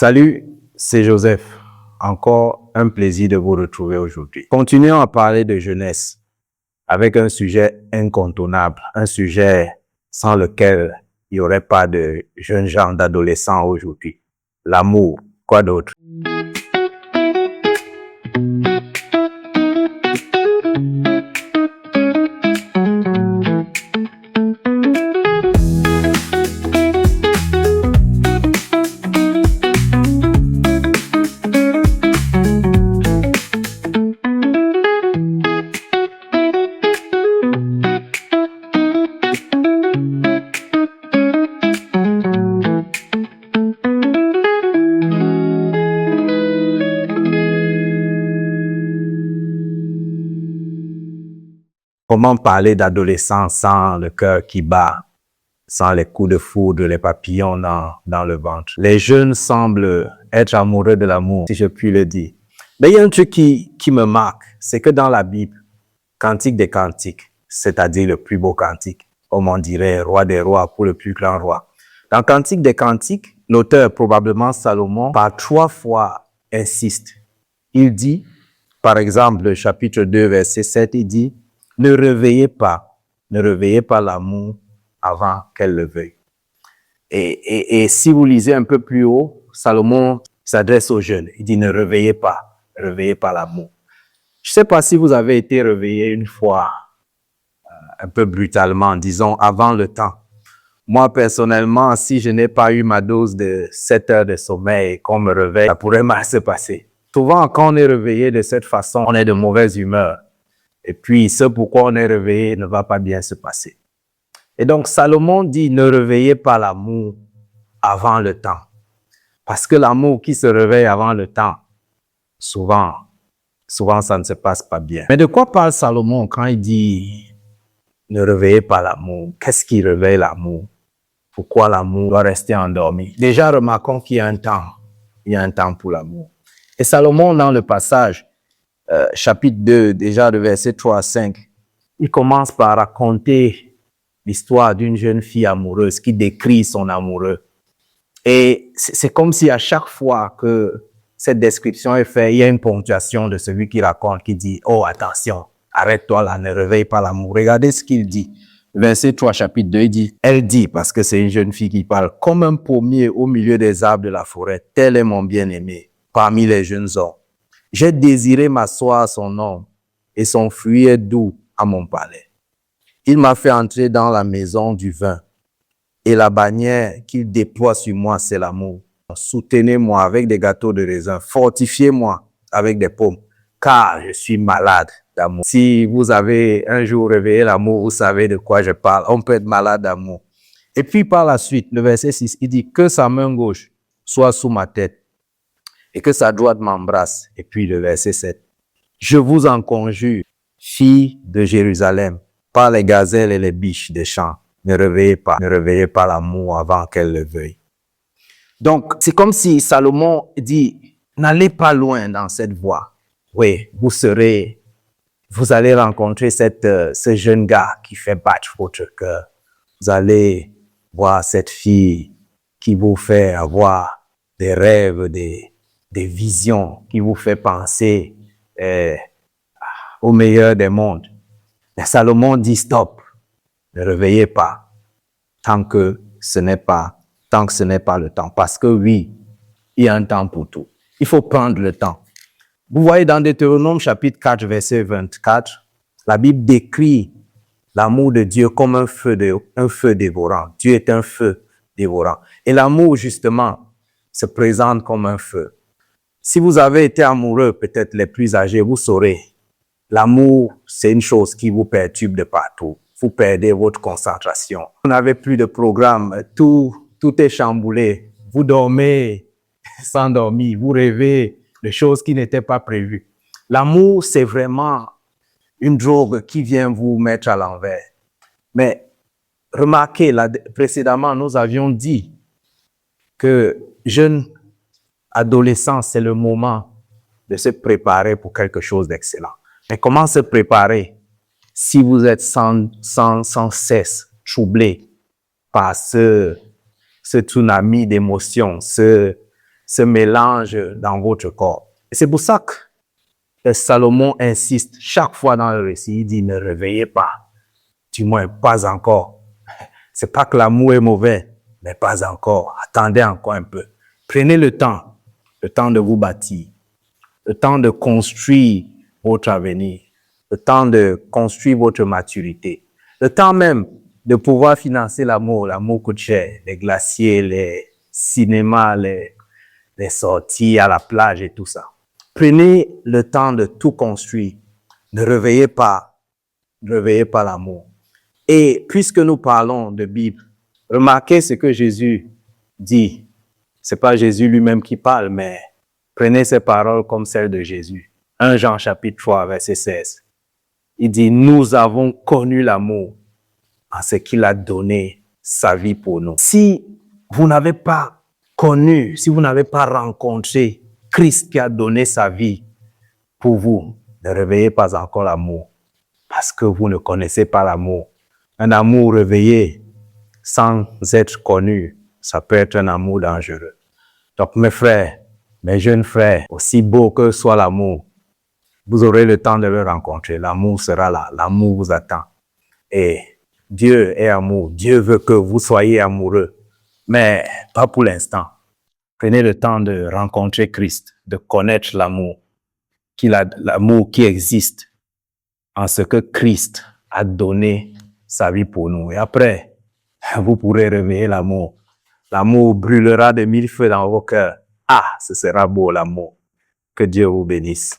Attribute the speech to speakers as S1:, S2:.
S1: Salut, c'est Joseph. Encore un plaisir de vous retrouver aujourd'hui. Continuons à parler de jeunesse avec un sujet incontournable, un sujet sans lequel il n'y aurait pas de jeunes gens, d'adolescents aujourd'hui. L'amour, quoi d'autre? Comment parler d'adolescence sans le cœur qui bat, sans les coups de foudre, les papillons dans le ventre? Les jeunes semblent être amoureux de l'amour, si je puis le dire. Mais il y a un truc qui me marque, c'est que dans la Bible, Cantique des Cantiques, c'est-à-dire le plus beau cantique, comme on dirait, roi des rois pour le plus grand roi. Dans Cantique des Cantiques, l'auteur, probablement Salomon, par 3 fois insiste. Il dit, par exemple, le chapitre 2, verset 7, il dit, ne réveillez pas l'amour avant qu'elle le veuille. Et si vous lisez un peu plus haut, Salomon s'adresse aux jeunes. Il dit, ne réveillez pas l'amour. Je ne sais pas si vous avez été réveillé une fois, un peu brutalement, disons, avant le temps. Moi, personnellement, si je n'ai pas eu ma dose de 7 heures de sommeil, qu'on me réveille, ça pourrait mal se passer. Souvent, quand on est réveillé de cette façon, on est de mauvaise humeur. Et puis, ce pourquoi on est réveillé ne va pas bien se passer. Et donc, Salomon dit, ne réveillez pas l'amour avant le temps. Parce que l'amour qui se réveille avant le temps, souvent, ça ne se passe pas bien. Mais de quoi parle Salomon quand il dit, ne réveillez pas l'amour? Qu'est-ce qui réveille l'amour? Pourquoi l'amour doit rester endormi? Déjà, remarquons qu'il y a un temps. Il y a un temps pour l'amour. Et Salomon, dans le passage, chapitre 2, déjà de verset 3 à 5, il commence par raconter l'histoire d'une jeune fille amoureuse qui décrit son amoureux. Et c'est comme si à chaque fois que cette description est faite, il y a une ponctuation de celui qui raconte, qui dit, oh attention, arrête-toi là, ne réveille pas l'amour. Regardez ce qu'il dit. Verset 3, chapitre 2, il dit, elle dit, parce que c'est une jeune fille qui parle, comme un pommier au milieu des arbres de la forêt, tel est mon bien-aimé parmi les jeunes hommes. J'ai désiré m'asseoir à son ombre, et son fruit est doux à mon palais. Il m'a fait entrer dans la maison du vin, et la bannière qu'il déploie sur moi, c'est l'amour. Soutenez-moi avec des gâteaux de raisin, fortifiez-moi avec des pommes, car je suis malade d'amour. Si vous avez un jour réveillé l'amour, vous savez de quoi je parle. On peut être malade d'amour. Et puis par la suite, le verset 6, il dit que sa main gauche soit sous ma tête, et que sa droite m'embrasse. Et puis le verset 7. Je vous en conjure, filles de Jérusalem, par les gazelles et les biches des champs, ne réveillez pas l'amour avant qu'elle le veuille. Donc, c'est comme si Salomon dit, n'allez pas loin dans cette voie. Oui, vous allez rencontrer ce jeune gars qui fait battre votre cœur. Vous allez voir cette fille qui vous fait avoir des rêves, des visions, qui vous fait penser au meilleur des mondes. Mais Salomon dit stop, ne réveillez pas tant que ce n'est pas le temps. Parce que oui, il y a un temps pour tout. Il faut prendre le temps. Vous voyez dans Deutéronome chapitre 4, verset 24, la Bible décrit l'amour de Dieu comme un feu dévorant. Dieu est un feu dévorant. Et l'amour, justement, se présente comme un feu. Si vous avez été amoureux, peut-être les plus âgés, vous saurez, l'amour, c'est une chose qui vous perturbe de partout. Vous perdez votre concentration. Vous n'avez plus de programme. Tout est chamboulé. Vous dormez sans dormir. Vous rêvez de choses qui n'étaient pas prévues. L'amour, c'est vraiment une drogue qui vient vous mettre à l'envers. Mais remarquez, précédemment, nous avions dit que jeune adolescent, c'est le moment de se préparer pour quelque chose d'excellent. Mais comment se préparer si vous êtes sans cesse troublé par ce tsunami d'émotions, se mélange dans votre corps. Et c'est pour ça que Salomon insiste chaque fois dans le récit, il dit ne réveillez pas, du moins pas encore. C'est pas que l'amour est mauvais, mais pas encore. Attendez encore un peu. Prenez le temps de vous bâtir, le temps de construire votre avenir, le temps de construire votre maturité, le temps même de pouvoir financer l'amour. L'amour coûte cher, les glaciers, les cinémas, les sorties à la plage et tout ça. Prenez le temps de tout construire. Ne réveillez pas l'amour. Et puisque nous parlons de Bible, remarquez ce que Jésus dit. C'est pas Jésus lui-même qui parle, mais prenez ces paroles comme celles de Jésus. 1 Jean chapitre 3, verset 16. Il dit, nous avons connu l'amour en ce qu'il a donné sa vie pour nous. Si vous n'avez pas connu, si vous n'avez pas rencontré Christ qui a donné sa vie pour vous, ne réveillez pas encore l'amour parce que vous ne connaissez pas l'amour. Un amour réveillé sans être connu, ça peut être un amour dangereux. Donc mes frères, mes jeunes frères, aussi beau que soit l'amour, vous aurez le temps de le rencontrer. L'amour sera là, l'amour vous attend. Et Dieu est amour. Dieu veut que vous soyez amoureux, mais pas pour l'instant. Prenez le temps de rencontrer Christ, de connaître l'amour qui existe en ce que Christ a donné sa vie pour nous. Et après, vous pourrez réveiller l'amour. L'amour brûlera de 1000 feux dans vos cœurs. Ah, ce sera beau l'amour. Que Dieu vous bénisse.